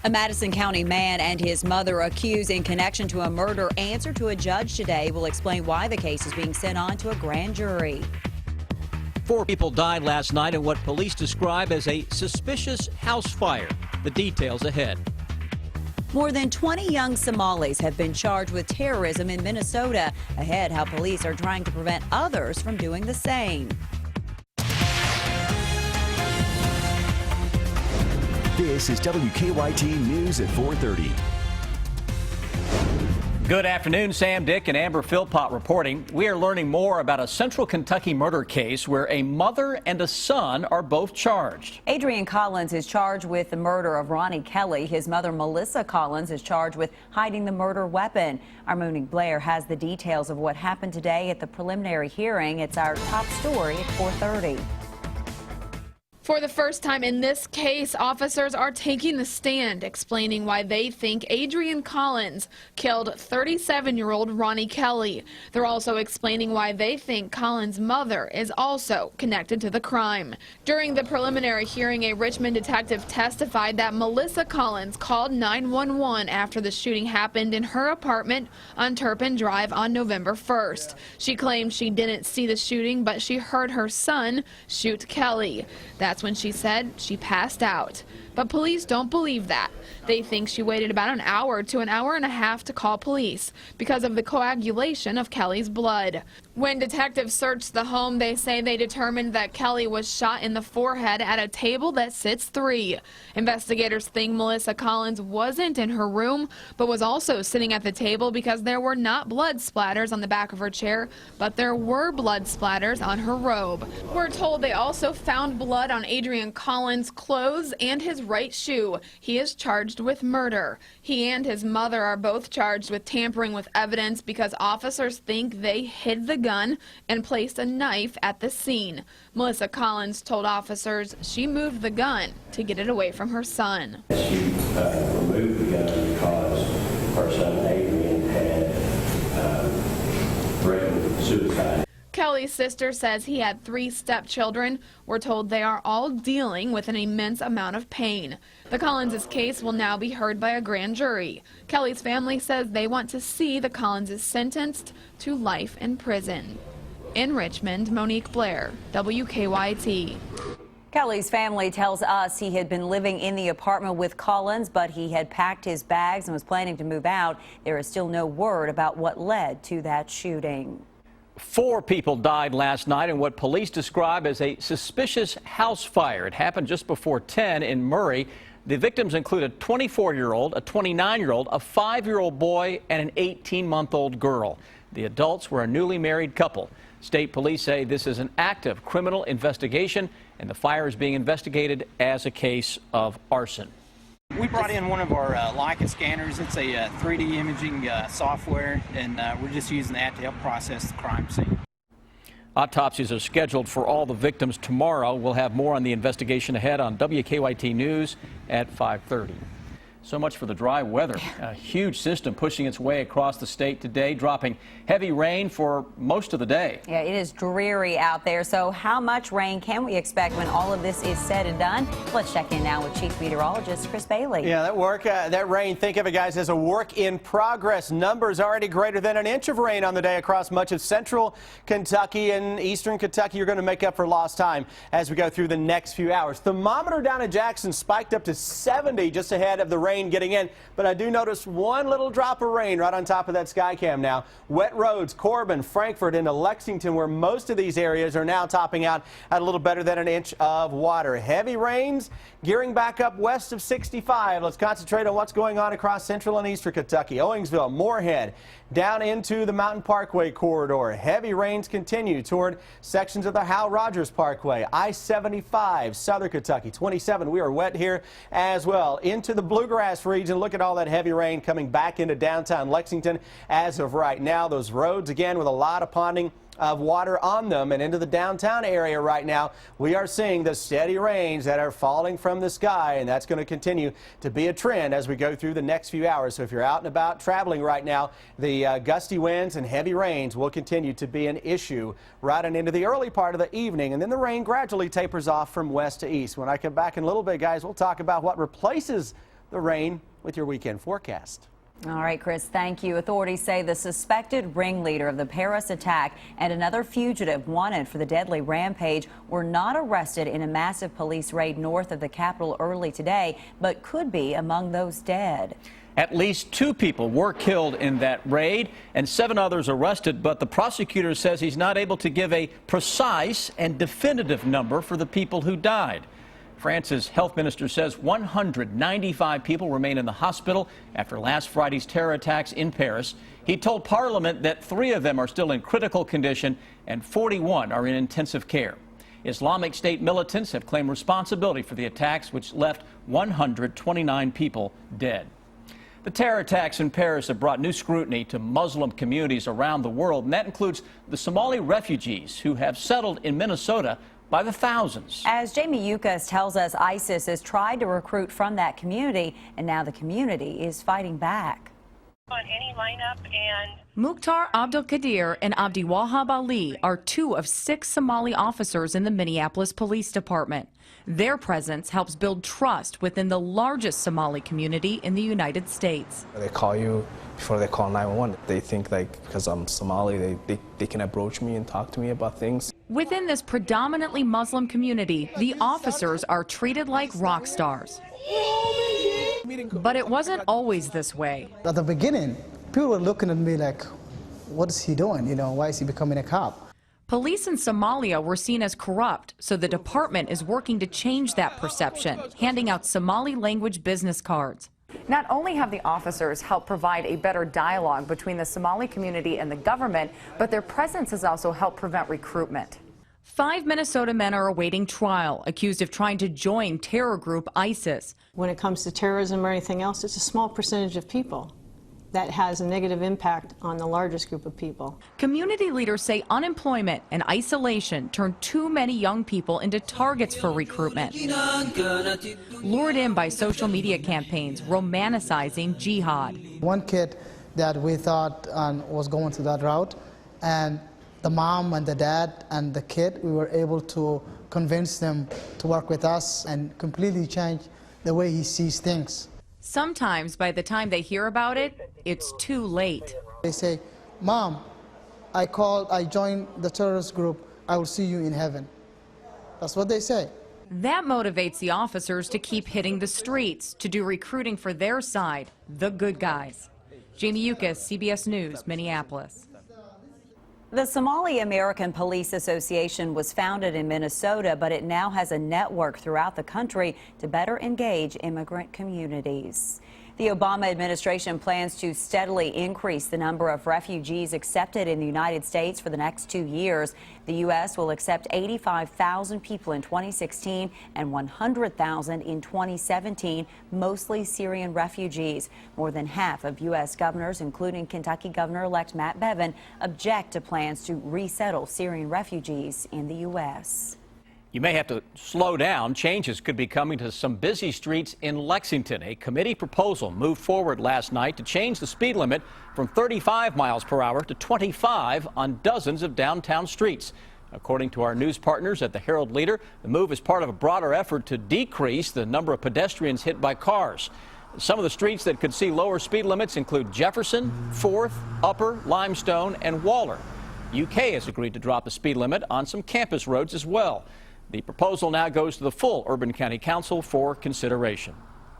A Madison County man and his mother accused in connection to a murder answer to a judge today will explain why the case is being sent on to a grand jury. 4 people died last night in what police describe as a suspicious house fire. The details ahead. More than 20 young Somalis have been charged with terrorism in Minnesota. Ahead, how police are trying to prevent others from doing the same. This is WKYT News at 4:30. Good afternoon. Sam Dick and Amber Philpott reporting. We are learning more about a Central Kentucky murder case where a mother and a son are both charged. Adrian Collins is charged with the murder of Ronnie Kelly. His mother, Melissa Collins, is charged with hiding the murder weapon. Our Monique Blair has the details of what happened today at the preliminary hearing. It's our top story at 4:30. For the first time in this case, officers are taking the stand, explaining why they think Adrian Collins killed 37-year-old Ronnie Kelly. They're also explaining why they think Collins' mother is also connected to the crime. During the preliminary hearing, a Richmond detective testified that Melissa Collins called 911 after the shooting happened in her apartment on Turpin Drive on November 1st. She claimed she didn't see the shooting, but she heard her son shoot Kelly. That's when she said she passed out. But police don't believe that. They think she waited about an hour to an hour and a half to call police because of the coagulation of Kelly's blood. When detectives searched the home, they say they determined that Kelly was shot in the forehead at a table that sits 3. Investigators think Melissa Collins wasn't in her room, but was also sitting at the table because there were not blood splatters on the back of her chair, but there were blood splatters on her robe. We're told they also found blood on Adrian Collins' clothes and his right shoe. He is charged with murder. He and his mother are both charged with tampering with evidence because officers think they hid the gun and placed a knife at the scene. Melissa Collins told officers she moved the gun to get it away from her son. She removed the gun because her son Adrian had threatened suicide. Kelly's sister says he had 3 stepchildren. We're told they are all dealing with an immense amount of pain. The Collins' case will now be heard by a grand jury. Kelly's family says they want to see the Collins' sentenced to life in prison. In Richmond, Monique Blair, WKYT. Kelly's family tells us he had been living in the apartment with Collins, but he had packed his bags and was planning to move out. There is still no word about what led to that shooting. 4 people died last night in what police describe as a suspicious house fire. It happened just before 10 in Murray. The victims include a 24-year-old, a 29-year-old, a 5-year-old boy, and an 18-month-old girl. The adults were a newly married couple. State police say this is an active criminal investigation, and the fire is being investigated as a case of arson. We brought in one of our Leica scanners. It's a 3D imaging software, and we're just using that to help process the crime scene. Autopsies are scheduled for all the victims tomorrow. We'll have more on the investigation ahead on WKYT News at 5:30. So much for the dry weather. A huge system pushing its way across the state today, dropping heavy rain for most of the day. Yeah, it is dreary out there. So how much rain can we expect when all of this is said and done? Let's check in now with Chief Meteorologist Chris Bailey. Yeah, that rain, think of it, guys, as a work in progress. Numbers already greater than an inch of rain on the day across much of central Kentucky and eastern Kentucky. You're going to make up for lost time as we go through the next few hours. Thermometer down in Jackson spiked up to 70 just ahead of the rain getting in, but I do notice one little drop of rain right on top of that sky cam now. Wet roads, Corbin, Frankfort into Lexington, where most of these areas are now topping out at a little better than an inch of water. Heavy rains gearing back up west of 65. Let's concentrate on what's going on across central and eastern Kentucky. Owensville, Moorhead, down into the Mountain Parkway corridor. Heavy rains continue toward sections of the Hal Rogers Parkway. I-75, southern Kentucky, 27. We are wet here as well. Into the Bluegrass region. Look at all that heavy rain coming back into downtown Lexington as of right now. Those roads, again, with a lot of ponding of water on them and into the downtown area right now. We are seeing the steady rains that are falling from the sky, and that's going to continue to be a trend as we go through the next few hours. So if you're out and about traveling right now, the gusty winds and heavy rains will continue to be an issue right on into the early part of the evening, and then the rain gradually tapers off from west to east. When I come back in a little bit, guys, we'll talk about what replaces the rain with your weekend forecast. All right, Chris, thank you. Authorities say the suspected ringleader of the Paris attack and another fugitive wanted for the deadly rampage were not arrested in a massive police raid north of the capital early today, but could be among those dead. At least 2 people were killed in that raid and 7 others arrested, but the prosecutor says he's not able to give a precise and definitive number for the people who died. France's health minister says 195 people remain in the hospital after last Friday's terror attacks in Paris. He told Parliament that 3 of them are still in critical condition and 41 are in intensive care. Islamic State militants have claimed responsibility for the attacks, which left 129 people dead. The terror attacks in Paris have brought new scrutiny to Muslim communities around the world, and that includes the Somali refugees who have settled in Minnesota by the thousands. As Jamie Yukas tells us, ISIS has tried to recruit from that community, and now the community is fighting back. On any lineup, and Mukhtar Abdelkadir and Abdi Wahab Ali are 2 of 6 Somali officers in the Minneapolis Police Department. Their presence helps build trust within the largest Somali community in the United States. They call you before they call 911. They think like because I'm Somali, they can approach me and talk to me about things. Within this predominantly Muslim community, the officers are treated like rock stars. But it wasn't always this way. At the beginning, people were looking at me like, what is he doing? You know, why is he becoming a cop? Police in Somalia were seen as corrupt, so the department is working to change that perception, handing out Somali language business cards. Not only have the officers helped provide a better dialogue between the Somali community and the government, but their presence has also helped prevent recruitment. 5 Minnesota men are awaiting trial, accused of trying to join terror group ISIS. When it comes to terrorism or anything else, it's a small percentage of people that has a negative impact on the largest group of people. Community leaders say unemployment and isolation turned too many young people into targets for recruitment. Lured in by social media campaigns romanticizing jihad. One kid that we thought was going to that route, and the mom and the dad and the kid, we were able to convince them to work with us and completely change the way he sees things. Sometimes by the time they hear about it, it's too late. They say, Mom, I joined the terrorist group, I will see you in heaven. That's what they say. That motivates the officers to keep hitting the streets, to do recruiting for their side, the good guys. Jamie Yukas, CBS News, Minneapolis. The Somali American Police Association was founded in Minnesota, but it now has a network throughout the country to better engage immigrant communities. The Obama administration plans to steadily increase the number of refugees accepted in the United States for the next 2 years. The U.S. will accept 85,000 people in 2016 and 100,000 in 2017, mostly Syrian refugees. More than half of U.S. governors, including Kentucky Governor-elect Matt Bevin, object to plans to resettle Syrian refugees in the U.S. You may have to slow down. Changes could be coming to some busy streets in Lexington. A committee proposal moved forward last night to change the speed limit from 35 miles per hour to 25 on dozens of downtown streets. According to our news partners at the Herald Leader, the move is part of a broader effort to decrease the number of pedestrians hit by cars. Some of the streets that could see lower speed limits include Jefferson, 4th, Upper, Limestone, and Waller. UK has agreed to drop the speed limit on some campus roads as well. The proposal now goes to the full Urban County Council for consideration.